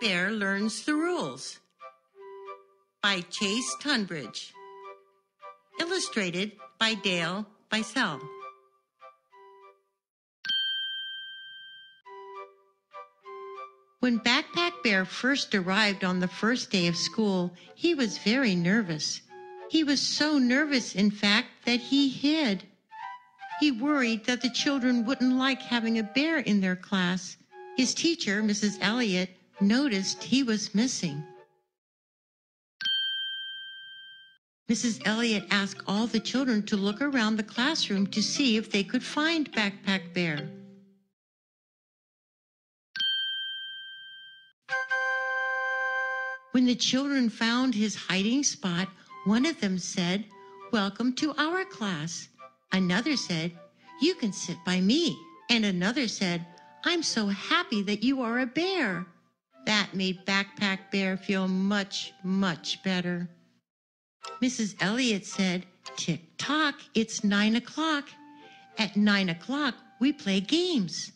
Bear Learns the Rules by Chase Tunbridge. Illustrated by Dale Bicel. When Backpack Bear first arrived on the first day of school, he was very nervous. He was so nervous, in fact, that he hid. He worried that the children wouldn't like having a bear in their class. His teacher, Mrs. Elliott, noticed he was missing. Mrs. Elliott asked all the children to look around the classroom to see if they could find Backpack Bear. When the children found his hiding spot, one of them said, "Welcome to our class." Another said, "You can sit by me." And another said, "I'm so happy that you are a bear." That made Backpack Bear feel much, much better. Mrs. Elliott said, "Tick-tock, it's 9 o'clock. At 9 o'clock, we play games.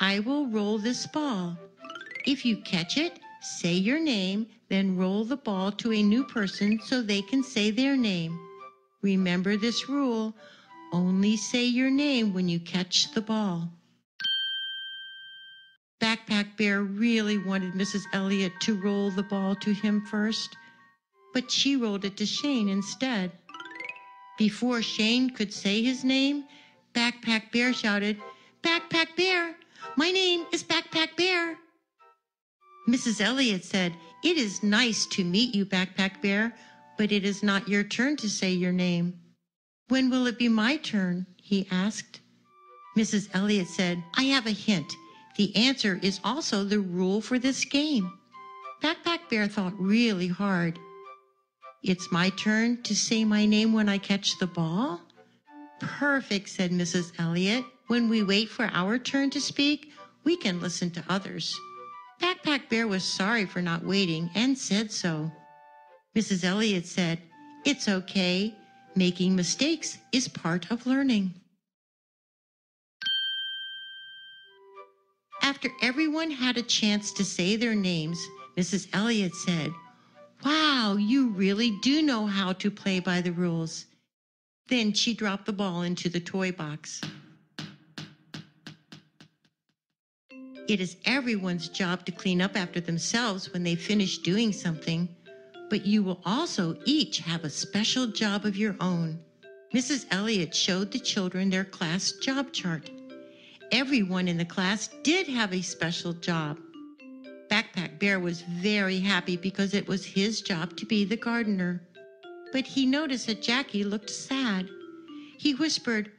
I will roll this ball. If you catch it, say your name, then roll the ball to a new person so they can say their name. Remember this rule, only say your name when you catch the ball." Backpack Bear really wanted Mrs. Elliott to roll the ball to him first, but she rolled it to Shane instead. Before Shane could say his name, Backpack Bear shouted, "Backpack Bear! My name is Backpack Bear!" Mrs. Elliott said, "It is nice to meet you, Backpack Bear, but it is not your turn to say your name." "When will it be my turn?" he asked. Mrs. Elliott said, "I have a hint. The answer is also the rule for this game." Backpack Bear thought really hard. "It's my turn to say my name when I catch the ball?" "Perfect," said Mrs. Elliott. "When we wait for our turn to speak, we can listen to others." Backpack Bear was sorry for not waiting and said so. Mrs. Elliott said, "It's okay. Making mistakes is part of learning." After everyone had a chance to say their names, Mrs. Elliott said, "Wow, you really do know how to play by the rules." Then she dropped the ball into the toy box. It is everyone's job to clean up after themselves when they finish doing something, but you will also each have a special job of your own. Mrs. Elliott showed the children their class job chart. Everyone in the class did have a special job. Backpack Bear was very happy because it was his job to be the gardener. But he noticed that Jackie looked sad. He whispered,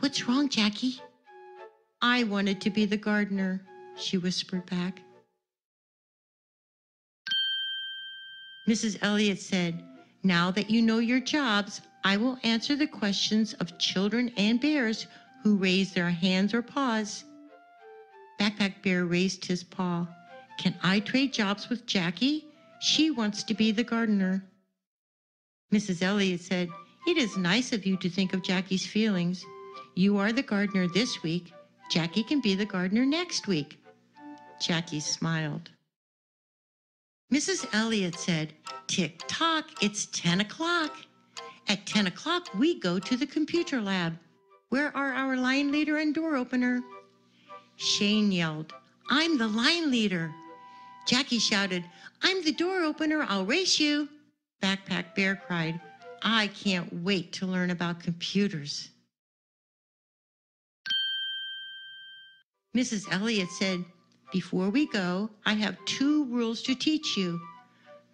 "What's wrong, Jackie?" "I wanted to be the gardener," she whispered back. Mrs. Elliott said, "Now that you know your jobs, I will answer the questions of children and bears who raise their hands or paws." Backpack Bear raised his paw. "Can I trade jobs with Jackie? She wants to be the gardener." Mrs. Elliott said, "It is nice of you to think of Jackie's feelings. You are the gardener this week. Jackie can be the gardener next week." Jackie smiled. Mrs. Elliott said, "Tick-tock, it's 10 o'clock. At 10 o'clock, we go to the computer lab. Where are our line leader and door opener?" Shane yelled, "I'm the line leader." Jackie shouted, "I'm the door opener, I'll race you." Backpack Bear cried, "I can't wait to learn about computers." Mrs. Elliott said, "Before we go, I have 2 rules to teach you.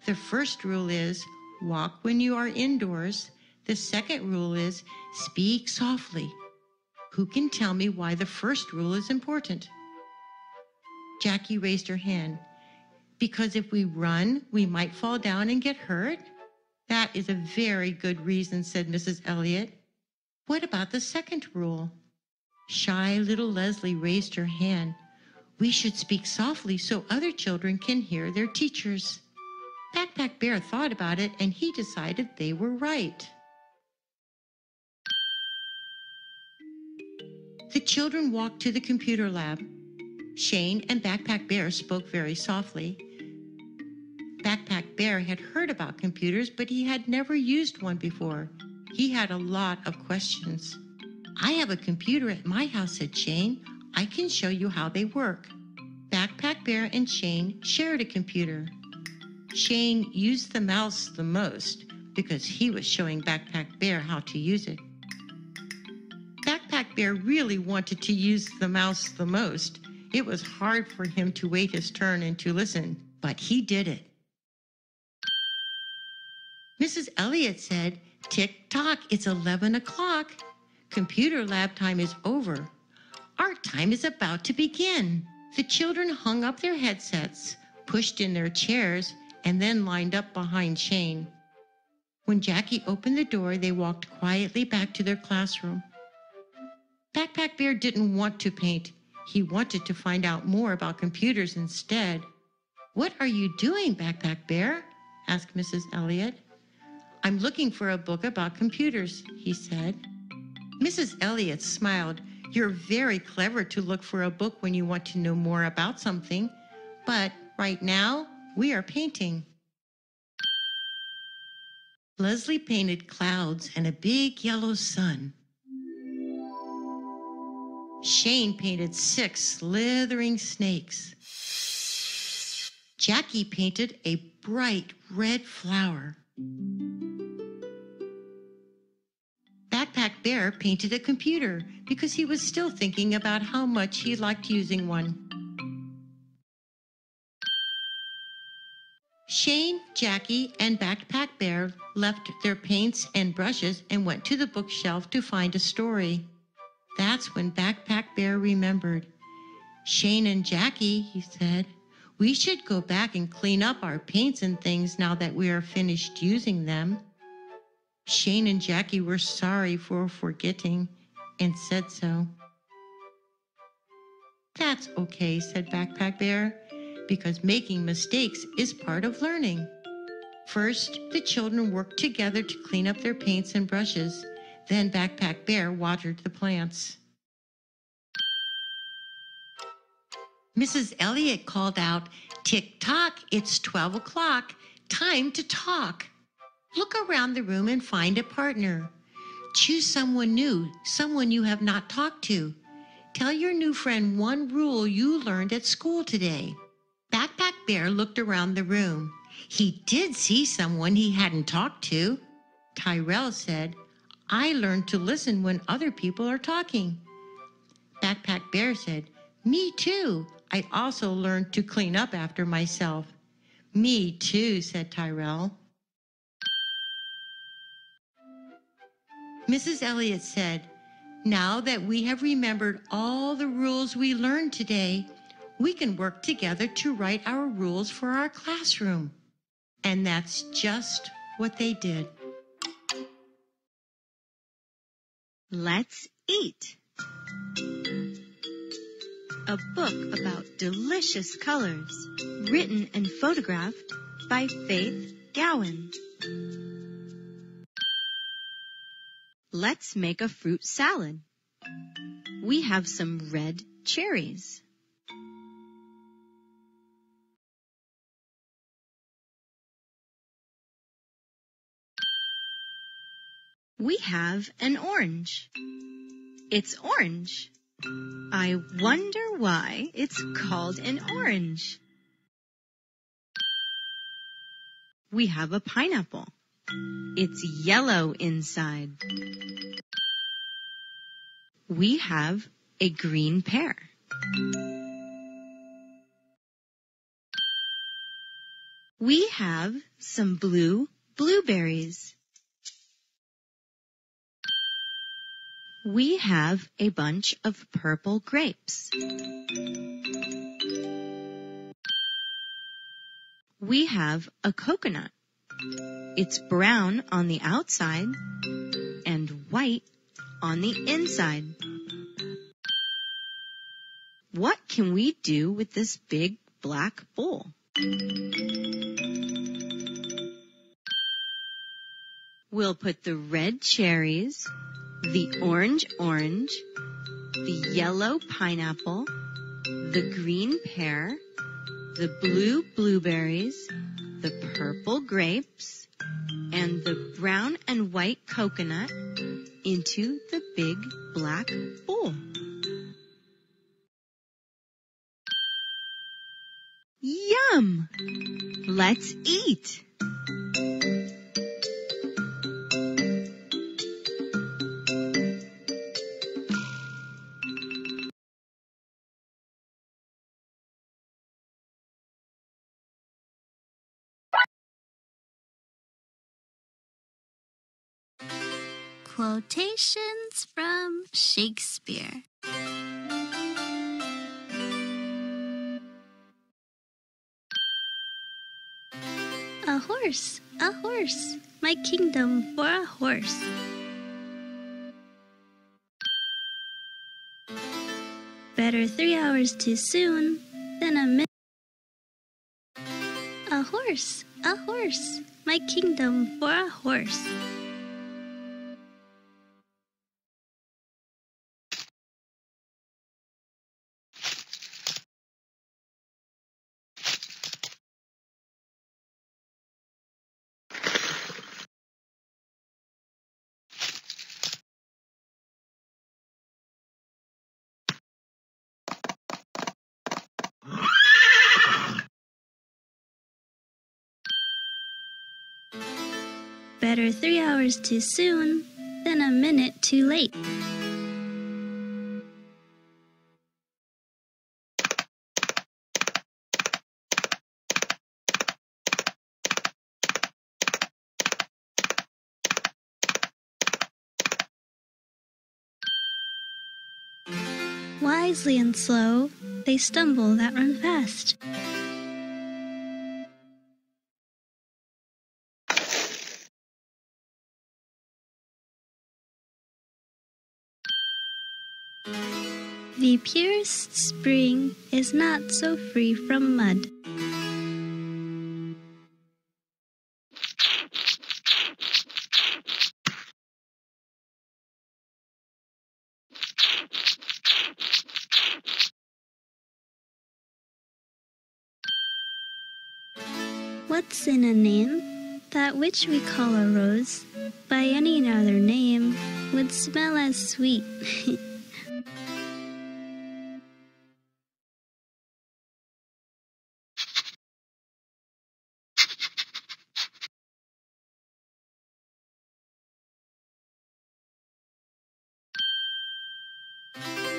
The first rule is walk when you are indoors. The second rule is speak softly. Who can tell me why the first rule is important?" Jackie raised her hand. "Because if we run, we might fall down and get hurt?" "That is a very good reason," said Mrs. Elliott. "What about the second rule?" Shy little Leslie raised her hand. "We should speak softly so other children can hear their teachers." Backpack Bear thought about it and he decided they were right. The children walked to the computer lab. Shane and Backpack Bear spoke very softly. Backpack Bear had heard about computers, but he had never used one before. He had a lot of questions. "I have a computer at my house," said Shane. "I can show you how they work." Backpack Bear and Shane shared a computer. Shane used the mouse the most because he was showing Backpack Bear how to use it. Backpack Bear really wanted to use the mouse the most. It was hard for him to wait his turn and to listen, but he did it. Mrs. Elliot said, "Tick-tock, it's 11 o'clock. Computer lab time is over. Art time is about to begin." The children hung up their headsets, pushed in their chairs, and then lined up behind Shane. When Jackie opened the door, they walked quietly back to their classroom. Backpack Bear didn't want to paint. He wanted to find out more about computers instead. "What are you doing, Backpack Bear?" asked Mrs. Elliot. "I'm looking for a book about computers," he said. Mrs. Elliot smiled. "You're very clever to look for a book when you want to know more about something. But right now, we are painting." Leslie painted clouds and a big yellow sun. Shane painted 6 slithering snakes. Jackie painted a bright red flower. Backpack Bear painted a computer because he was still thinking about how much he liked using one. Shane, Jackie, and Backpack Bear left their paints and brushes and went to the bookshelf to find a story. That's when Backpack Bear remembered. "Shane and Jackie," he said, "we should go back and clean up our paints and things now that we are finished using them." Shane and Jackie were sorry for forgetting and said so. "That's okay," said Backpack Bear, "because making mistakes is part of learning." First, the children worked together to clean up their paints and brushes. Then Backpack Bear watered the plants. Mrs. Elliot called out, "Tick-tock, it's 12 o'clock. Time to talk. Look around the room and find a partner. Choose someone new, someone you have not talked to. Tell your new friend one rule you learned at school today." Backpack Bear looked around the room. He did see someone he hadn't talked to. Tyrell said, "I learned to listen when other people are talking." Backpack Bear said, "Me too. I also learned to clean up after myself." "Me too," said Tyrell. Mrs. Elliot said, "Now that we have remembered all the rules we learned today, we can work together to write our rules for our classroom." And that's just what they did. Let's eat. A book about delicious colors, written and photographed by Faith Gowan. Let's make a fruit salad. We have some red cherries. We have an orange. It's orange. I wonder why it's called an orange. We have a pineapple. It's yellow inside. We have a green pear. We have some blue blueberries. We have a bunch of purple grapes. We have a coconut. It's brown on the outside and white on the inside. What can we do with this big black bowl? We'll put the red cherries, the orange, the yellow pineapple, the green pear, the blue blueberries, the purple grapes and the brown and white coconut into the big black bowl. Yum! Let's eat! Quotations from Shakespeare. A horse, my kingdom for a horse. Better 3 hours too soon than a minute. A horse, my kingdom for a horse. Better 3 hours too soon than a minute too late. Wisely and slow, they stumble that run fast. The purest spring is not so free from mud. What's in a name? That which we call a rose, by any other name, would smell as sweet.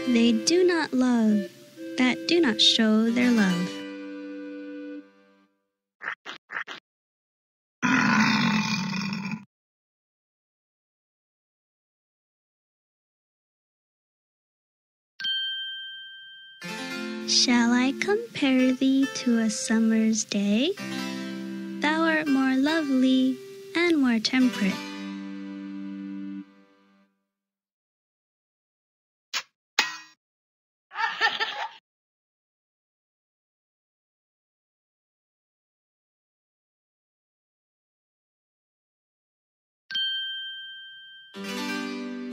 They do not love that do not show their love. Shall I compare thee to a summer's day? Thou art more lovely and more temperate.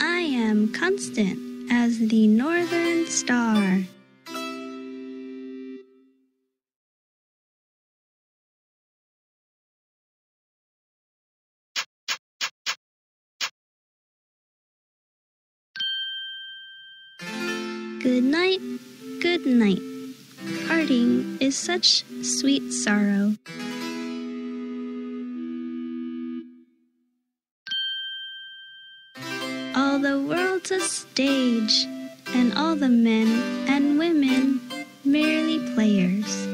I am constant as the northern star. Good night, good night. Parting is such sweet sorrow. All the world's a stage, and all the men and women merely players.